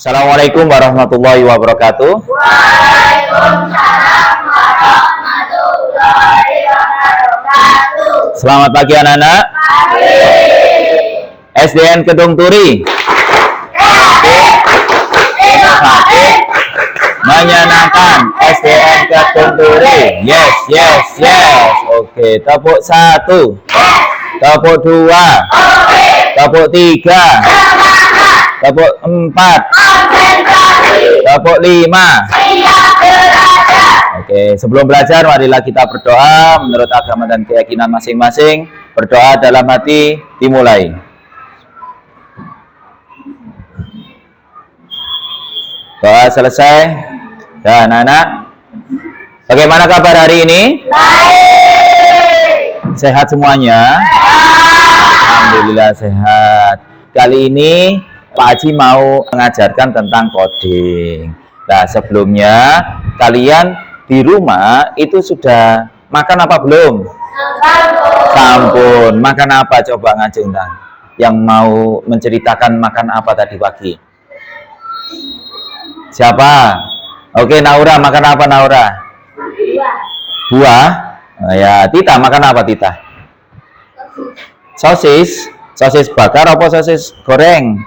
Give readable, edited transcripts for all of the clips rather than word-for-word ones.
Assalamualaikum warahmatullahi wabarakatuh. Waalaikumsalam warahmatullahi wabarakatuh. Selamat pagi anak-anak. SDN Kedung Turi. Menyenangkan. SDN Kedung Turi. Yes. Oke, tepuk 1. Tepuk 2. Tepuk 3. Tepuk 4. Tepuk 5. Oke, sebelum belajar marilah kita berdoa menurut agama dan keyakinan masing-masing. Berdoa dalam hati dimulai. Doa selesai. Dan anak, bagaimana kabar hari ini? Baik. Sehat semuanya? Alhamdulillah sehat. Kali ini Pak Haji mau mengajarkan tentang coding. Nah, sebelumnya kalian di rumah itu sudah makan apa belum? Sampun. Makan apa coba ngajeng Tang? Yang mau menceritakan makan apa tadi pagi? Siapa? Oke, Naura, makan apa Naura? Buah. Oh, ya, Tita makan apa Tita? Sosis bakar apa sosis goreng?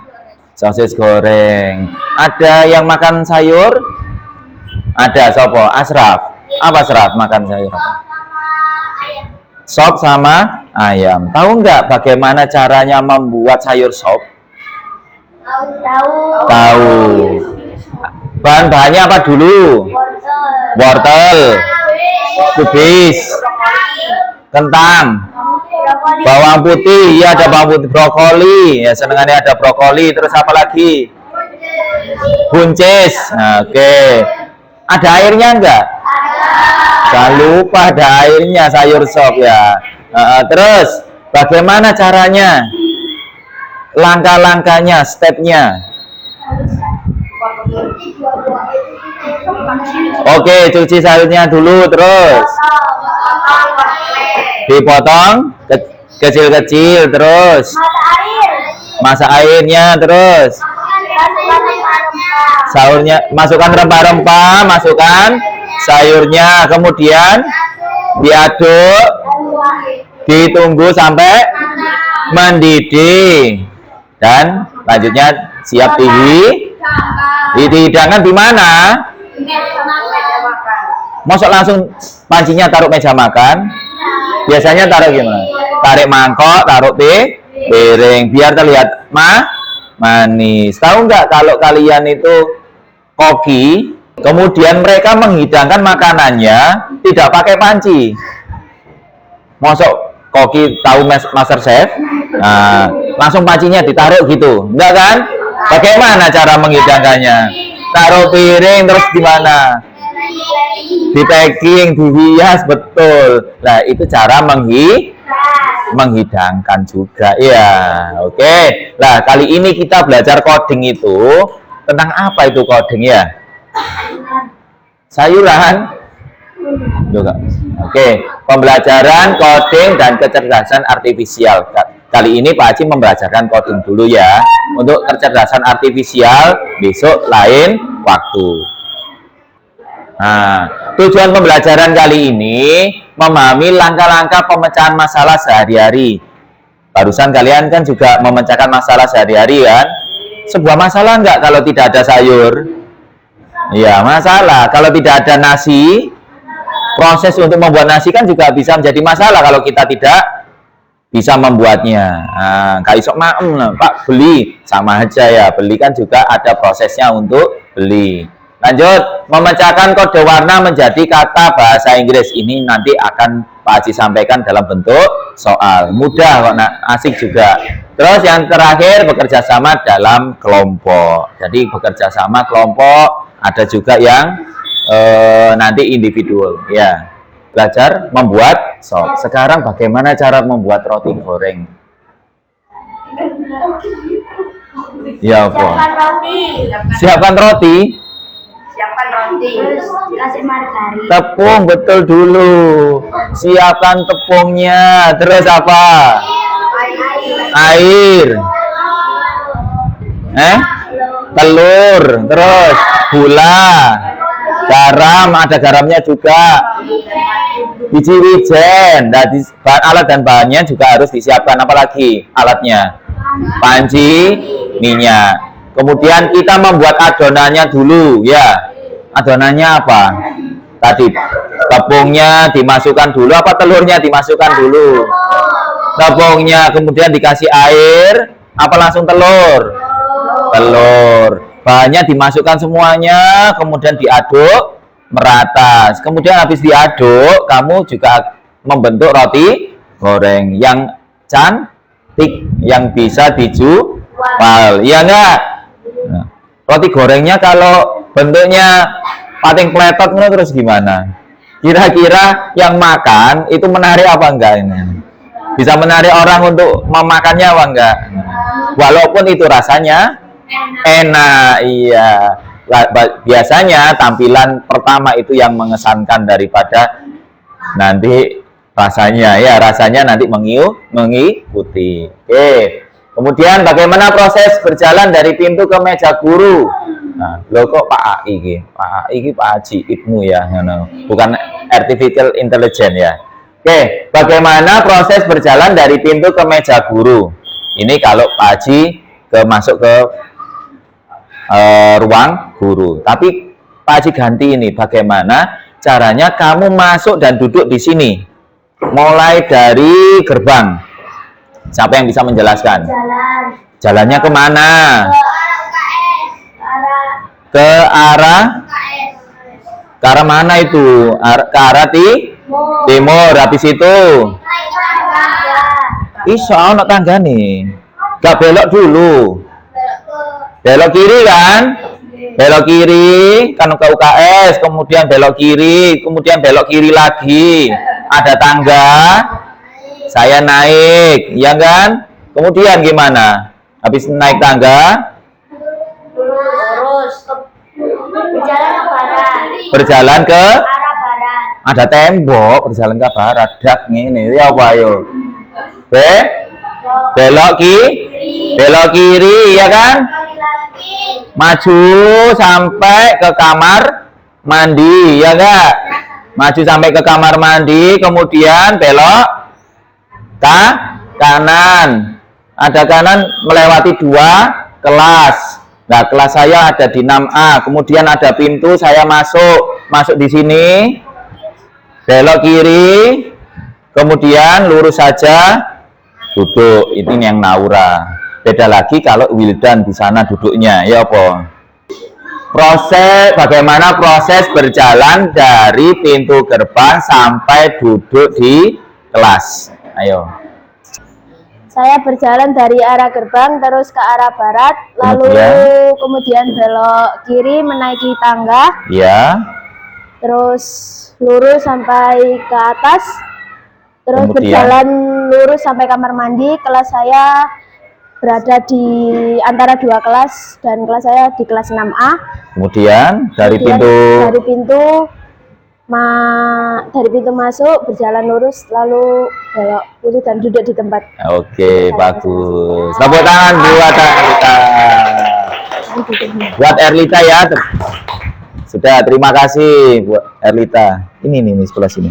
Sosis goreng. Ada yang makan sayur? Ada, sopo? Asraf. Apa Asraf makan sayur apa? Sop sama ayam. Tahu nggak bagaimana caranya membuat sayur sop? Tahu. Bahan-bahannya apa dulu? Wortel, kubis, kentang, bawang putih. Iya, ada bawang putih, brokoli. Ya, senengannya ada brokoli. Terus apa lagi? Buncis. Oke. Ada airnya enggak? Jangan lupa ada airnya sayur sop ya. Terus bagaimana caranya? Langkah-langkahnya, stepnya. Oke, cuci sayurnya dulu, terus dipotong kecil-kecil, terus masak airnya, terus sayurnya, masukkan rempah-rempah, masukkan sayurnya, kemudian diaduk, ditunggu sampai mendidih, dan selanjutnya siap dihidangkan di mana? Masuk langsung pancinya taruh meja makan. Biasanya taruh gimana? Tarik mangkok, taruh piring biar terlihat manis. Tahu nggak kalau kalian itu koki, kemudian mereka menghidangkan makanannya tidak pakai panci. Masuk koki tahu master chef? Nah, langsung pancinya ditaruh gitu, enggak kan? Bagaimana cara menghidangkannya? Taruh piring terus gimana? Di packing, dihias, betul. Nah, itu cara menghidangkan juga ya. Oke. Nah, kali ini kita belajar coding itu tentang apa itu coding ya? Sayuran. Juga. Oke, pembelajaran coding dan kecerdasan artifisial. Kali ini Pak Haji membelajarkan coding dulu ya. Untuk kecerdasan artifisial besok lain waktu. Nah, tujuan pembelajaran kali ini memahami langkah-langkah pemecahan masalah sehari-hari. Barusan kalian kan juga memecahkan masalah sehari-hari kan? Sebuah masalah enggak kalau tidak ada sayur? Iya, masalah. Kalau tidak ada nasi, proses untuk membuat nasi kan juga bisa menjadi masalah kalau kita tidak bisa membuatnya. Nah, Kak Isok Pak beli sama aja ya, beli kan juga ada prosesnya untuk beli. Lanjut, memecahkan kode warna menjadi kata bahasa Inggris. Ini nanti akan Pak Haji sampaikan dalam bentuk soal. Mudah kok, asik juga. Terus yang terakhir, bekerja sama dalam kelompok. Jadi bekerja sama kelompok, ada juga yang nanti individual. Ya, belajar membuat sop. Sekarang bagaimana cara membuat roti goreng? Ya, siapkan roti. Kasih margarin. Tepung betul dulu. Siapkan tepungnya. Terus apa? Air. telur, terus gula, garam, ada garamnya juga, biji wijen. Nah, alat dan bahannya juga harus disiapkan. Apalagi alatnya, panci, minyak. Kemudian kita membuat adonannya dulu, ya. Adonannya apa? Tadi tepungnya dimasukkan dulu, apa telurnya dimasukkan dulu? Tepungnya, kemudian dikasih air, apa langsung telur? Telur. Bahannya dimasukkan semuanya, kemudian diaduk merata. Kemudian habis diaduk, kamu juga membentuk roti goreng yang cantik, yang bisa dijual. Iya enggak? Nah, roti gorengnya kalau bentuknya pating pletot terus gimana? Kira-kira yang makan itu menarik apa enggak ini? Bisa menarik orang untuk memakannya apa enggak? Walaupun itu rasanya enak, iya. Biasanya tampilan pertama itu yang mengesankan daripada nanti rasanya, ya rasanya nanti mengikuti. Oke. Kemudian bagaimana proses berjalan dari pintu ke meja guru? Nah, lo kok Pak AI Pak Haji Ibnu ya, bukan artificial intelligence ya. Oke, bagaimana proses berjalan dari pintu ke meja guru? Ini kalau Pak Haji masuk ke ruang guru. Tapi Pak Haji ganti ini, bagaimana caranya kamu masuk dan duduk di sini? Mulai dari gerbang. Siapa yang bisa menjelaskan? Jalannya kemana? Ke arah mana itu? Ke arah timur. Habis itu iso ono tangga nih. Gak belok dulu. Belok kiri kan? Belok kiri kan ke UKS, kemudian belok kiri, kemudian belok kiri lagi. Ada tangga. Saya naik, ya kan? Kemudian gimana? Habis naik tangga? Berjalan ke arah barat. Ada tembok, berjalan ke barat. Dak ngene, ya apa ayo? Belok kiri, ya kan? Maju sampai ke kamar mandi, ya enggak? Maju sampai ke kamar mandi, kemudian belok kanan. Ada kanan melewati 2 kelas. Nah, kelas saya ada di 6A. Kemudian ada pintu, saya masuk di sini. Belok kiri. Kemudian lurus saja, duduk. Ini yang Naura. Beda lagi kalau Wildan di sana duduknya, ya apa? Bagaimana proses berjalan dari pintu gerbang sampai duduk di kelas? Ayo. Saya berjalan dari arah gerbang terus ke arah barat, lalu kemudian belok kiri menaiki tangga. Ya. Terus lurus sampai ke atas. Terus berjalan lurus sampai kamar mandi. Kelas saya berada di antara 2 kelas dan kelas saya di kelas 6A. Kemudian dari pintu masuk, berjalan lurus, lalu belok kiri dan duduk di tempat. Oke, bagus. Tepuk tangan buat Erlita. Buat Erlita ya. Sudah, terima kasih buat Erlita. Ini sebelah sini.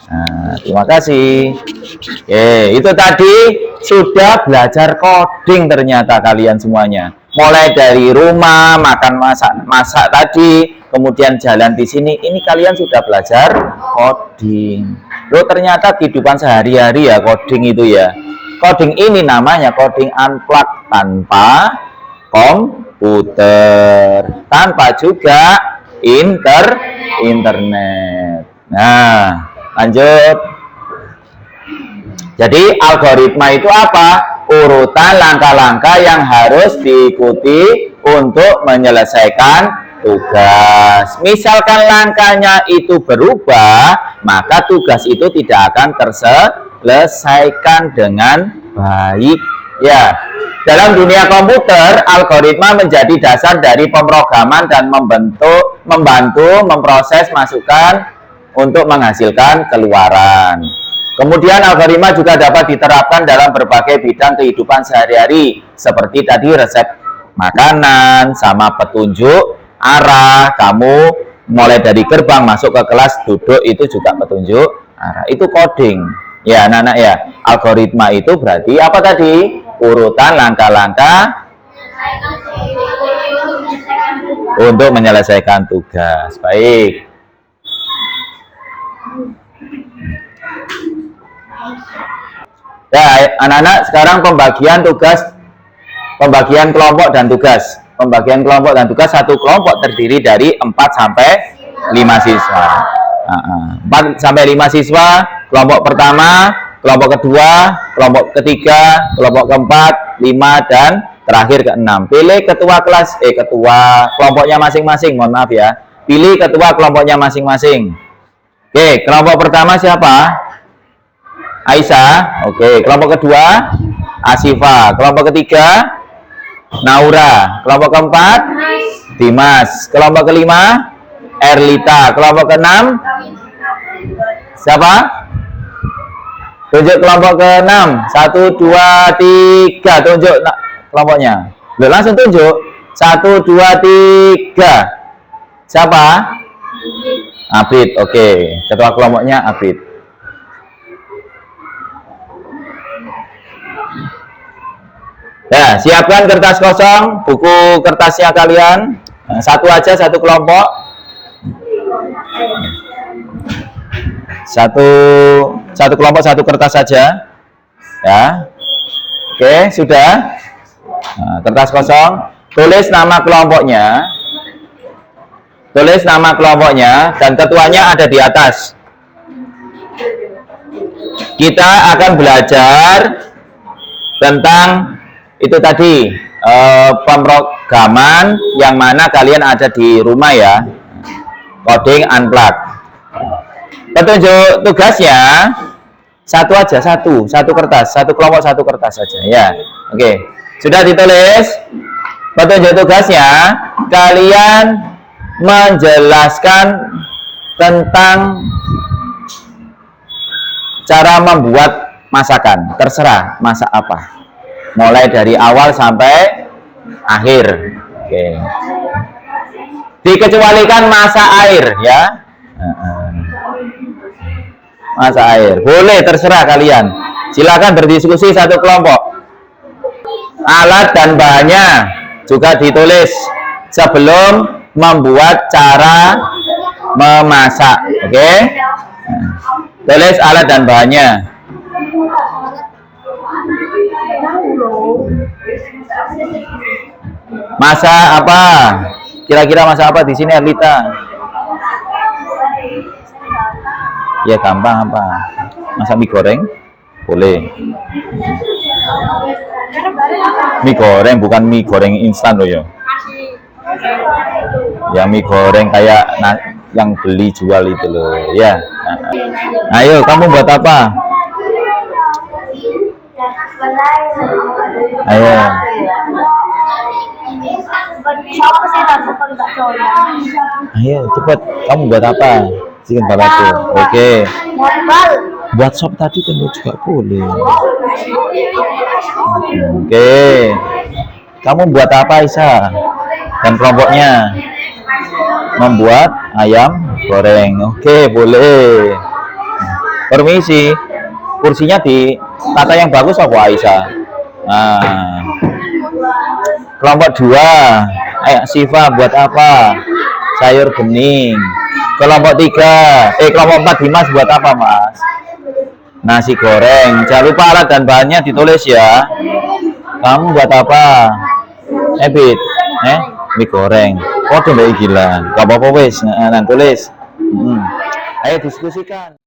Nah, terima kasih. Oke, itu tadi sudah belajar coding ternyata kalian semuanya. Mulai dari rumah, masak tadi, kemudian jalan di sini, ini kalian sudah belajar coding. Loh, ternyata kehidupan sehari-hari ya coding itu ya. Coding ini namanya coding unplugged, tanpa komputer, tanpa juga internet. Nah, lanjut. Jadi algoritma itu apa? Urutan langkah-langkah yang harus diikuti untuk menyelesaikan tugas. Misalkan langkahnya itu berubah, maka tugas itu tidak akan terselesaikan dengan baik. Ya, dalam dunia komputer, algoritma menjadi dasar dari pemrograman dan membantu memproses masukan untuk menghasilkan keluaran. Kemudian algoritma juga dapat diterapkan dalam berbagai bidang kehidupan sehari-hari, seperti tadi resep makanan, sama petunjuk arah. Kamu mulai dari gerbang masuk ke kelas, duduk, itu juga petunjuk arah. Itu coding. Ya, anak-anak ya. Algoritma itu berarti apa tadi? Urutan langkah-langkah untuk menyelesaikan tugas. Baik. Ya, anak-anak, sekarang pembagian tugas, pembagian kelompok dan tugas. Pembagian kelompok dan tugas, satu kelompok terdiri dari 4 sampai 5 siswa. 4 sampai 5 siswa, kelompok pertama, kelompok kedua, kelompok ketiga, kelompok keempat, 5, dan terakhir ke-6. Pilih ketua kelas, ketua kelompoknya masing-masing, mohon maaf ya. Pilih ketua kelompoknya masing-masing. Oke, kelompok pertama siapa? Aisyah. Oke, kelompok kedua Asifa. Kelompok ketiga Naura. Kelompok keempat Dimas. Kelompok kelima Erlita. Kelompok keenam siapa? Tunjuk kelompok ke-6. 1, 2, 3. Tunjuk kelompoknya. Loh, langsung tunjuk. 1, 2, 3. Siapa? Abid. Oke, ketua kelompoknya Abid. Ya, siapkan kertas kosong, buku kertasnya kalian. Satu aja, satu kelompok. Satu kelompok, satu kertas saja. Ya. Oke, sudah. Nah, kertas kosong. Tulis nama kelompoknya. Tulis nama kelompoknya dan ketuanya ada di atas. Kita akan belajar tentang itu tadi pemrograman yang mana kalian ada di rumah ya, coding unplug. Petunjuk tugasnya satu aja, satu kertas, satu kelompok, satu kertas saja ya. Oke, sudah ditulis. Petunjuk tugasnya kalian menjelaskan tentang cara membuat masakan, terserah masak apa, mulai dari awal sampai akhir. Oke. Dikecualikan masak air ya. Masak air boleh, terserah kalian. Silakan berdiskusi satu kelompok. Alat dan bahannya juga ditulis sebelum membuat cara memasak. Oke. Tulis alat dan bahannya. Masak apa? Kira-kira masak apa di sini, Erlita? Ya gampang apa? Masak mie goreng? Boleh. Mie goreng bukan mie goreng instan loh ya. Ya mie goreng kayak yang beli jual itu loh ya. Ayo kamu buat apa? Ayo. Ayo cepat, kamu buat apa? Chicken barbecue. Oke. Buat sop tadi kan juga boleh. Oke. Kamu buat apa, Isa? Dan kelompoknya membuat ayam goreng. Oke, boleh. Permisi. Kursinya di tata yang bagus apa, Aisyah? Nah. Kelompok 2. Ayo Siva buat apa? Sayur bening. Kelompok 3. Kelompok 4 Dimas buat apa, Mas? Nasi goreng. Jangan lupa alat dan bahannya ditulis ya. Kamu buat apa? Ebit. Mie goreng. Oh, udah gila. Gak apa-apa wes. Nah, tulis. Ayo diskusikan.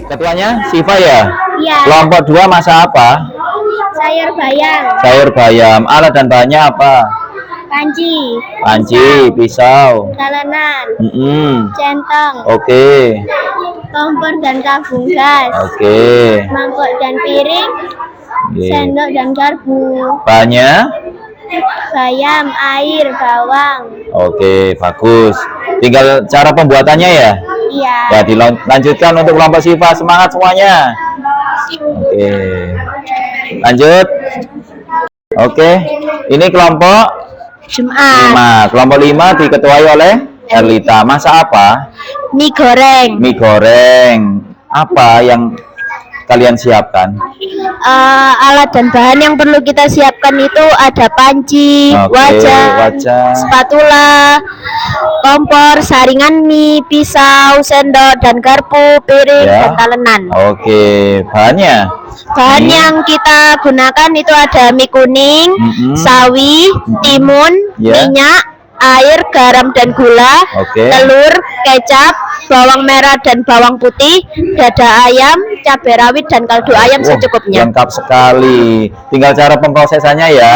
Ketuanya Siva ya? Iya. Kelompok 2 masak apa? Sayur bayam. Sayur bayam. Alat dan bahannya apa? Panci. Panci, pisau. Talenan. Centong. Oke. Kompor dan tabung gas. Oke. Mangkok dan piring. Oke. Sendok dan garpu. Bahannya? Bayam, air, bawang. Oke, bagus. Tinggal cara pembuatannya ya? Iya. Ya, dilanjutkan untuk kelompok Siva. Semangat semuanya. Oke. Lanjut. Oke. Ini kelompok Jumat. 5. Kelompok 5 diketuai oleh Erlita. Masak apa? Mie goreng. Mie goreng. Apa yang kalian siapkan? Alat dan bahan yang perlu kita siapkan itu ada panci, Oke, wajan, spatula, kompor, saringan mie, pisau, sendok dan garpu, piring Ya. dan talenan. Oke, bahannya? Bahan Mie. yang kita gunakan itu ada mie kuning, sawi, timun, Ya. minyak, air, garam dan gula, Oke. telur, kecap, bawang merah dan bawang putih, dada ayam, cabai rawit dan kaldu ayam Wah, secukupnya. lengkap sekali. Tinggal cara pemrosesannya ya.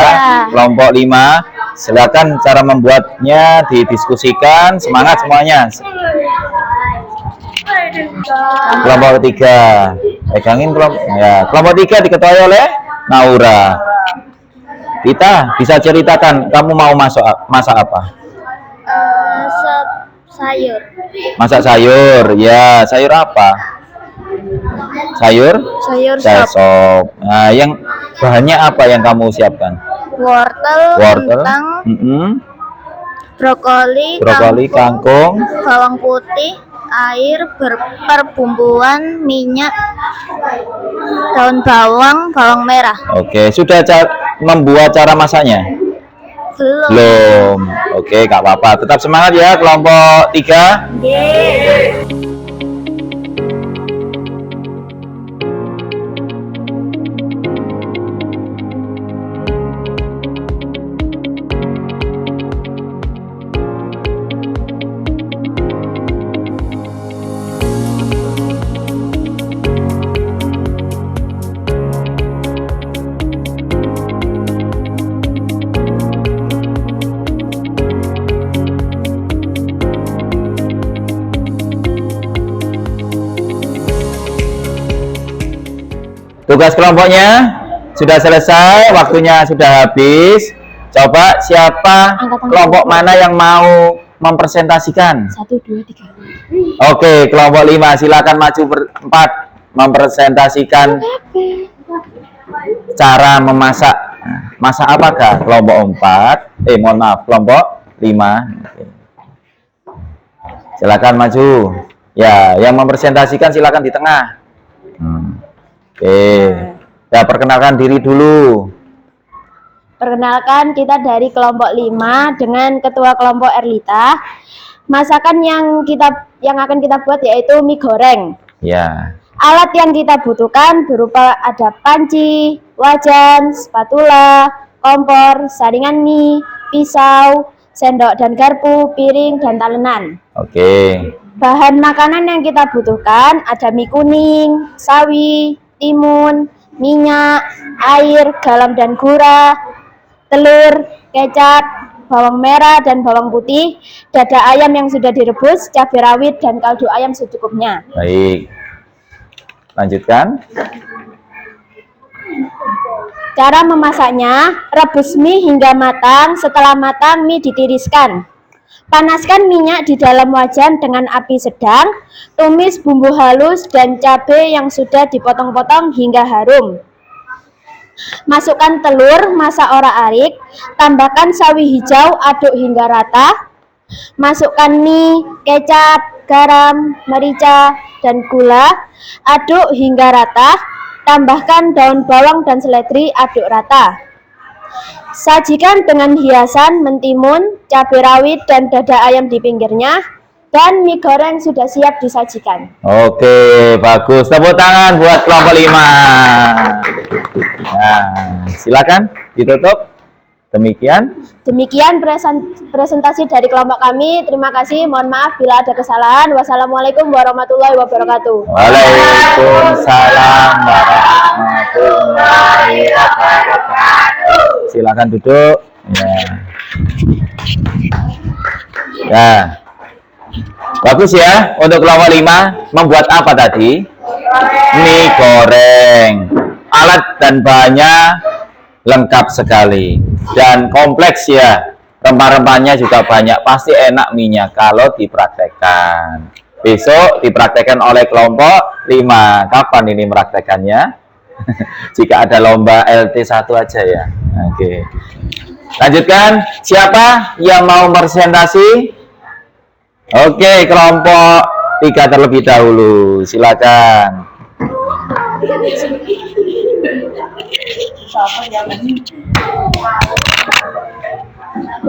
Kelompok 5. Silakan cara membuatnya didiskusikan. Semangat semuanya. Kelompok 3. Pegangin kelompok. Ya, kelompok 3 diketuai oleh Naura. Kita bisa ceritakan kamu mau masak apa? Sop sayur. Masak sayur. Ya, sayur apa? Sayur? Sayur Sop. Nah, yang bahannya apa yang kamu siapkan? Wortel, Wortel, kentang, brokoli, brokoli, kangkung. bawang putih, air, perbumbuan, minyak, daun bawang, bawang merah. Oke, sudah membuat cara masaknya? Belum. Belum. Oke, gak apa-apa. Tetap semangat ya kelompok 3. Tugas kelompoknya sudah selesai, waktunya sudah habis. Coba siapa kelompok mana yang mau mempresentasikan? 1, 2, 3. Oke, kelompok 5 silakan maju berempat mempresentasikan cara memasak. Masak apakah? Kelompok 4. Mohon maaf, kelompok 5. Oke. Silakan maju. Ya, yang mempresentasikan silakan di tengah. Oke. Ya, perkenalkan diri dulu. Perkenalkan, kita dari kelompok 5 dengan ketua kelompok Erlita. Masakan yang akan kita buat yaitu mie goreng. Ya. Alat yang kita butuhkan berupa ada panci, wajan, spatula, kompor, saringan mie, pisau, sendok dan garpu, piring dan talenan. Oke. Bahan makanan yang kita butuhkan ada mie kuning, sawi, timun, minyak, air, garam dan gula, telur, kecap, bawang merah dan bawang putih, dada ayam yang sudah direbus, cabai rawit dan kaldu ayam secukupnya. Baik. Lanjutkan. Cara memasaknya, rebus mie hingga matang, setelah matang mie ditiriskan. Panaskan minyak di dalam wajan dengan api sedang, tumis bumbu halus dan cabai yang sudah dipotong-potong hingga harum. Masukkan telur, masak orak-arik, tambahkan sawi hijau, aduk hingga rata. Masukkan mie, kecap, garam, merica, dan gula, aduk hingga rata. Tambahkan daun bawang dan seledri, aduk rata. Sajikan dengan hiasan mentimun, cabai rawit, dan dada ayam di pinggirnya. Dan mie goreng sudah siap disajikan. Oke, bagus. Tepuk tangan buat kelompok 5. Nah, silakan ditutup. Demikian presentasi dari kelompok kami. Terima kasih. Mohon maaf bila ada kesalahan. Wassalamualaikum warahmatullahi wabarakatuh. Waalaikumsalam warahmatullahi wabarakatuh. Silakan duduk. Ya. Bagus ya. Untuk kelompok 5 membuat apa tadi? Mie goreng. Alat dan bahannya lengkap sekali dan kompleks ya. Rempah-rempahnya juga banyak. Pasti enak minyak kalau dipraktekkan. Besok dipraktekkan oleh kelompok 5. Kapan ini meraktekannya? Jika ada lomba LT1 aja ya. Oke. Lanjutkan. Siapa yang mau presentasi? Oke, kelompok 3 terlebih dahulu. Silakan.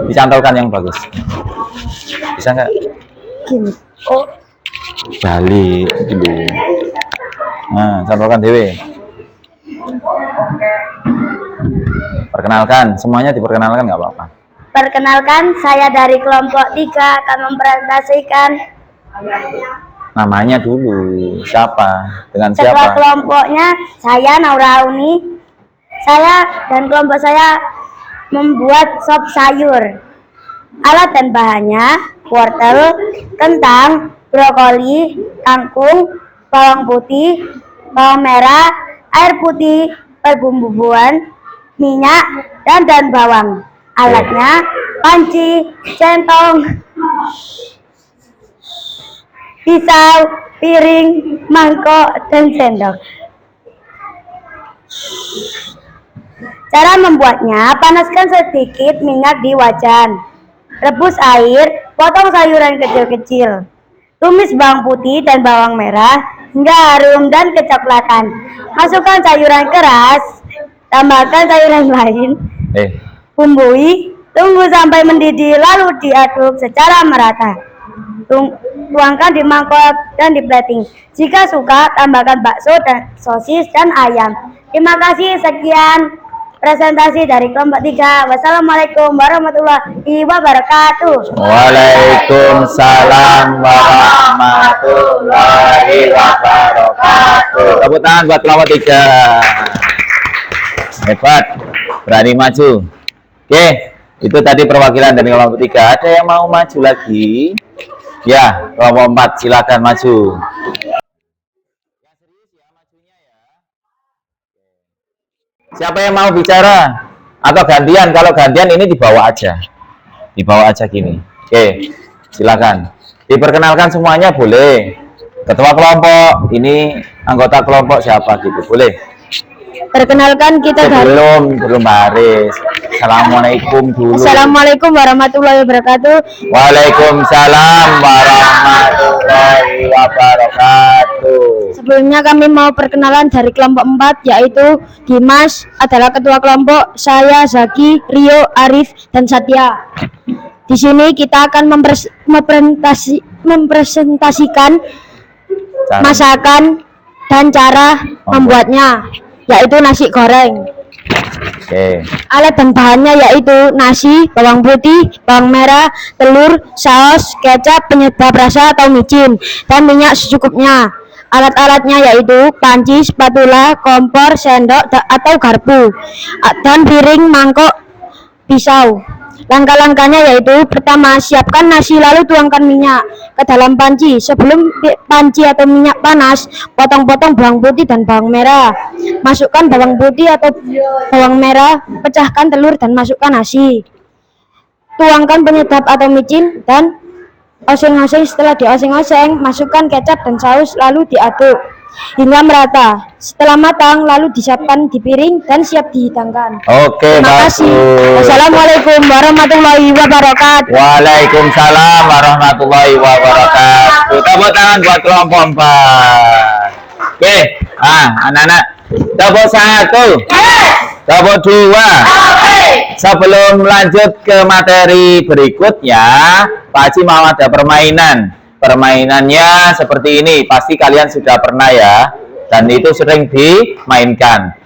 Dicantolkan yang bagus. Bisa nggak? Gini. Oh, Balik dulu. Nah, cantolkan dewe. Perkenalkan, semuanya diperkenalkan nggak apa-apa. perkenalkan, saya dari kelompok 3 akan mempresentasikan Namanya dulu, siapa? Dengan ketua siapa? kelompoknya. Saya Naura Auni. Saya dan kelompok saya membuat sop sayur. Alat dan bahannya wortel, kentang, brokoli, kangkung, bawang putih, bawang merah, air putih, perbumbuan, minyak, dan bawang. Alatnya panci, centong, pisau, piring, mangkok, dan sendok. Cara membuatnya, panaskan sedikit minyak di wajan. Rebus air, potong sayuran kecil-kecil. Tumis bawang putih dan bawang merah hingga harum dan kecoklatan. Masukkan sayuran keras, tambahkan sayuran lain. Bumbui, tunggu sampai mendidih lalu diaduk secara merata. Tuangkan di mangkok dan di plating. Jika suka, tambahkan bakso dan sosis dan ayam. Terima kasih. Sekian presentasi dari kelompok 3. Wassalamualaikum warahmatullahi wabarakatuh. Waalaikumsalam warahmatullahi wabarakatuh. Tepuk tangan buat kelompok 3. Hebat, berani maju. Oke, itu tadi perwakilan dari kelompok 3. Ada yang mau maju lagi? Ya, kelompok 4 silakan maju. Siapa yang mau bicara? Atau gantian? Kalau gantian ini dibawa aja. Dibawa aja gini. Oke, silakan. Diperkenalkan semuanya boleh. Ketua kelompok, ini anggota kelompok siapa gitu, boleh. Perkenalkan kita dari Belum baris. Assalamualaikum dulu. Assalamualaikum warahmatullahi wabarakatuh. Waalaikumsalam warahmatullahi wabarakatuh. Sebelumnya kami mau perkenalan dari kelompok 4, yaitu Dimas adalah ketua kelompok, saya Zaki, Rio, Arif, dan Satya. Di sini kita akan mempresentasikan masakan dan cara membuatnya, yaitu nasi goreng. Oke. Alat dan bahannya yaitu nasi, bawang putih, bawang merah, telur, saus, kecap, penyedap rasa atau micin, dan minyak secukupnya. Alat-alatnya yaitu panci, spatula, kompor, sendok atau garpu, dan piring, mangkok, pisau. Langkah-langkahnya yaitu: pertama, siapkan nasi lalu tuangkan minyak ke dalam panci. Sebelum panci atau minyak panas, potong-potong bawang putih dan bawang merah. Masukkan bawang putih atau bawang merah, pecahkan telur dan masukkan nasi. Tuangkan penyedap atau micin dan oseng-oseng. Setelah dioseng-oseng, masukkan kecap dan saus lalu diaduk hingga merata. Setelah matang, lalu disiapkan di piring dan siap dihidangkan. Oke, Terima kasih. Wassalamualaikum warahmatullahi wabarakatuh. Waalaikumsalam warahmatullahi wabarakatuh. Tepuk tangan buat kelompok 4. Oke, anak-anak. Tepuk 1. Tepuk 2. Sebelum lanjut ke materi berikutnya, Pak Haji mau ada permainan. Permainannya seperti ini, pasti kalian sudah pernah ya, dan itu sering dimainkan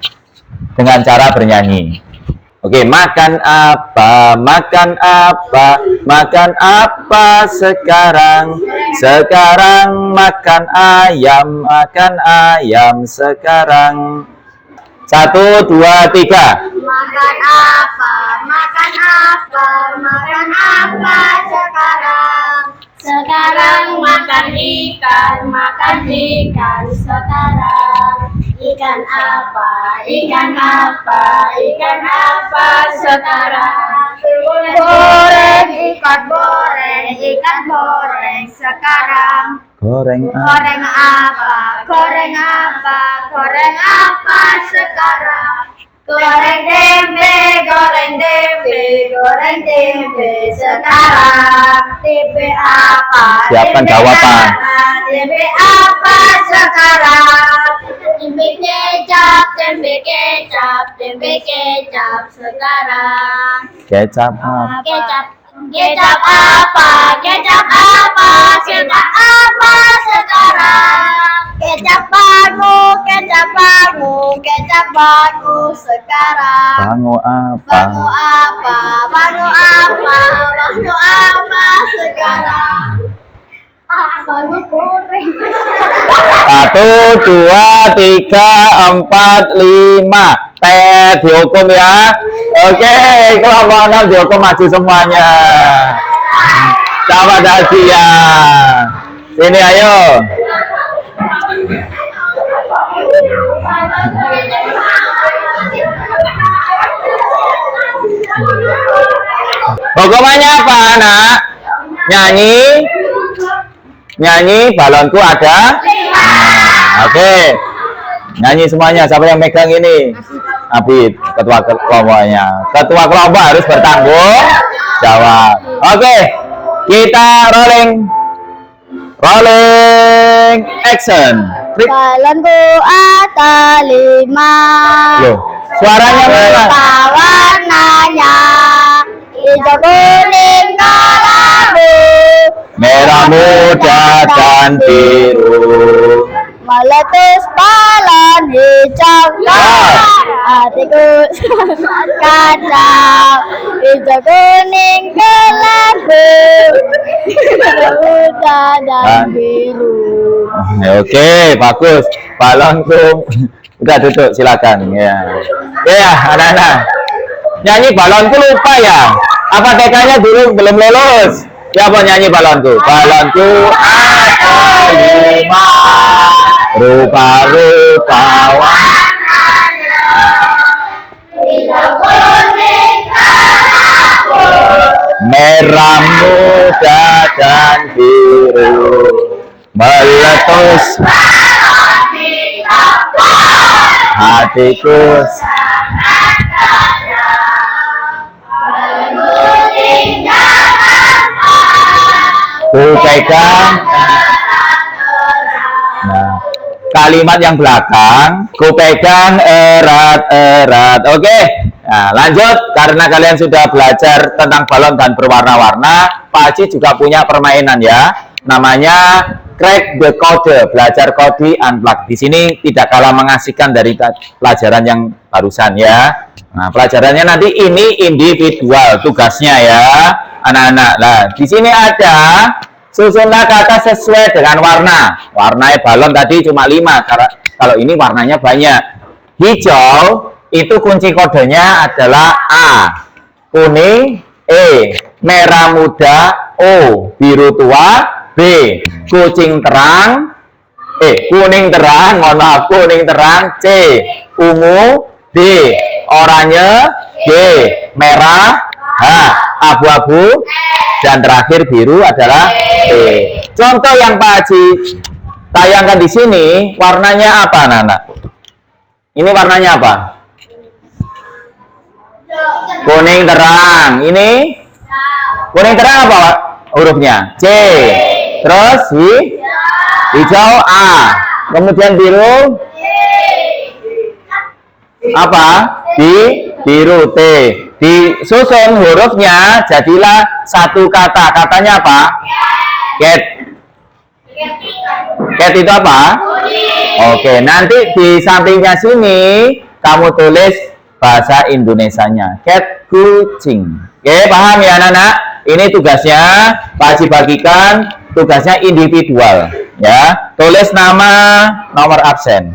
dengan cara bernyanyi. Oke, makan apa? Makan apa? Makan apa sekarang? Sekarang makan ayam sekarang. 1, 2, 3. Makan apa? Makan apa? Makan apa sekarang? Sekarang makan ikan sekarang. Ikan apa? Ikan apa? Ikan apa sekarang? Ikan goreng sekarang. Goreng apa? Goreng apa? Goreng apa? Goreng apa sekarang? Goreng tempe sekarang. Tempe apa? Siapkan jawaban. Tempe apa sekarang? Tempe kecap sekarang. Kecap apa? Kecap apa? Kecap apa? Kecap apa sekarang? Kecap bangu sekarang. Bango apa? Bangu apa sekarang? Bangu goreng. 1, 2, 3, 4, 5. Tet dihukum ya. Oke, kelompok 6 dihukum maju semuanya. Selamat hadiah. Sini ayo. Hukumannya apa, anak? Nyanyi balonku ada. Oke. Nyanyi semuanya. Siapa yang megang ini? Abid, ketua kelompoknya. Ketua kelompok harus bertanggung jawab. Oke. Kita rolling action. Balonku ada 5. Loh, suaranya mana? Warnanya hijau, kuning, kelabu, Merah muda dan biru. meletus balon hijau. Hatiku sangat kacau. Hijau, kuning, kelabu, merah muda dan biru. Oke, bagus. Balonku udah duduk, silakan ya. Ya, anak-anak. Nyanyi balonku lupa ya. Apa TK-nya dulu belum lulus? Siapa nyanyi balonku? Balonku ada 5. Rupa-rupa warnanya. Hijau, kuning, kelabu, Merah muda dan biru. Meletus hatiku. Ku pegang. Nah, kalimat yang belakang ku pegang erat-erat. Oke. Nah, lanjut, karena kalian sudah belajar tentang balon dan berwarna-warna, Pak Haji juga punya permainan ya. Namanya Crack the Code, belajar kode unplug. Di sini tidak kalah mengasihkan dari pelajaran yang barusan ya. Nah, pelajarannya nanti ini individual tugasnya ya, anak-anak. Nah, di sini ada susunlah kata sesuai dengan warna. Warnanya balon tadi cuma 5, kalau ini warnanya banyak. Hijau itu kunci kodenya adalah A, kuning E, merah muda O, biru tua B, kuning terang, kuning terang C, ungu D, oranye G, merah H, abu-abu dan terakhir biru adalah E. Contoh yang Pak Haji tayangkan di sini warnanya apa, anak-anak? Ini warnanya apa? Kuning terang. Ini kuning terang apa hurufnya? C. Terus hijau A. Kemudian biru apa? Biru T. Disusun hurufnya jadilah satu kata. Katanya apa? Cat. Cat itu apa? Oke, nanti di sampingnya sini kamu tulis bahasa Indonesianya. Cat, kucing. Oke, paham ya anak-anak? Ini tugasnya Pak Haji bagikan, tugasnya individual ya. Tulis nama, nomor absen.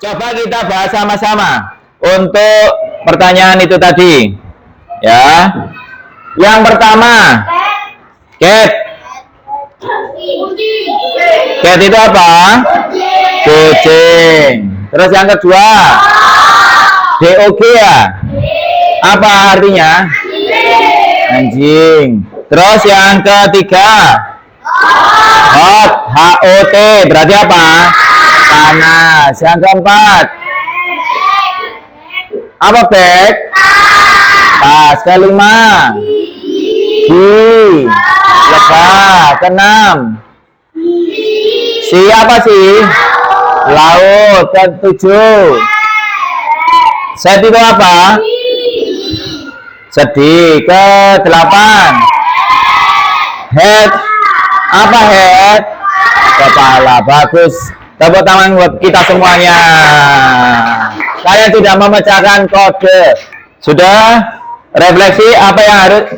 Coba kita bahas sama-sama untuk pertanyaan itu tadi ya. Yang pertama, cat. Cat itu apa? Kucing. Terus yang kedua, DOG ya? Apa artinya? Anjing. Terus yang ketiga, hot, HOT, berarti apa? Panas. Yang keempat, apa bag? Tas. Kelima, lebah. Keenam, siapa sih? Laut. Ketujuh, set itu apa? Sedih. Ke-8, head. Apa head? Kepala. Bagus. Tepuk tangan buat kita semuanya. Kalian sudah memecahkan kode. Sudah refleksi apa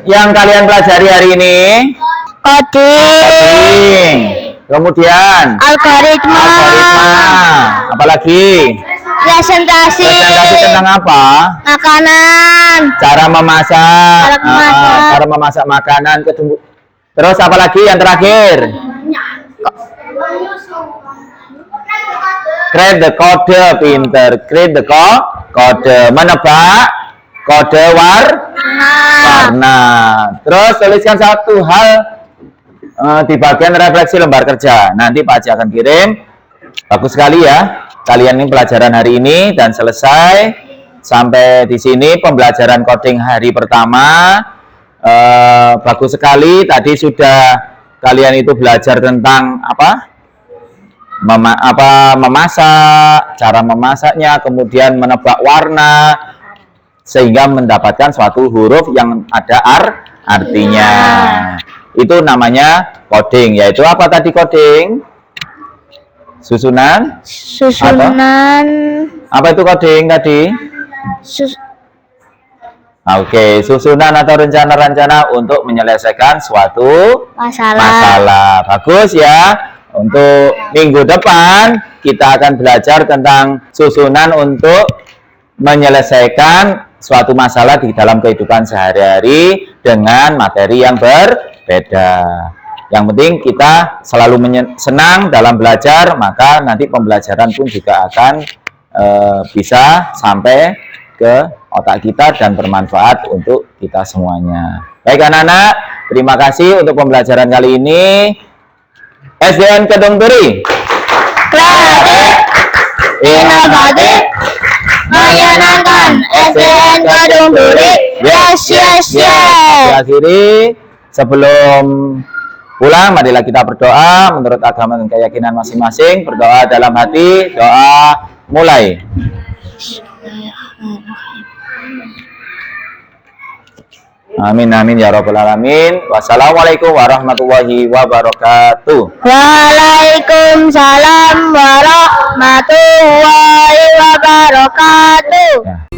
yang kalian pelajari hari ini? Coding. Kemudian Algoritma. Apalagi? Presentasi. Presentasi tentang apa? Makanan. Cara memasak. Cara memasak makanan. Terus apa lagi yang terakhir? Create the kode, pinter. Create the kode, menebak kode warna. Terus tuliskan satu hal di bagian refleksi lembar kerja. Nanti Pak Haji akan kirim. Bagus sekali ya. Kalian ini pelajaran hari ini dan selesai. Sampai di sini pembelajaran coding hari pertama. Bagus sekali. Tadi sudah kalian itu belajar tentang apa? Memasak, cara memasaknya, kemudian menebak warna sehingga mendapatkan suatu huruf yang ada artinya. Itu namanya coding. Yaitu apa tadi coding? Susunan? Apa itu coding tadi? Oke, susunan atau rencana-rencana untuk menyelesaikan suatu masalah. Bagus ya. Untuk minggu depan kita akan belajar tentang susunan untuk menyelesaikan suatu masalah di dalam kehidupan sehari-hari dengan materi yang berbeda. Yang penting kita selalu senang dalam belajar, maka nanti pembelajaran pun juga akan bisa sampai ke otak kita dan bermanfaat untuk kita semuanya. Baik anak-anak, terima kasih untuk pembelajaran kali ini. SDN Kedung Turi. Kreatif, inovatif, menyenangkan. SDN Kedung Turi. Yes, yes, yes. Akhiri sebelum pulang, marilah kita berdoa menurut agama dan keyakinan masing-masing. Berdoa dalam hati, doa mulai. Amin amin ya rabbal alamin. Wassalamualaikum warahmatullahi wabarakatuh. Waalaikumsalam warahmatullahi wabarakatuh. Ya.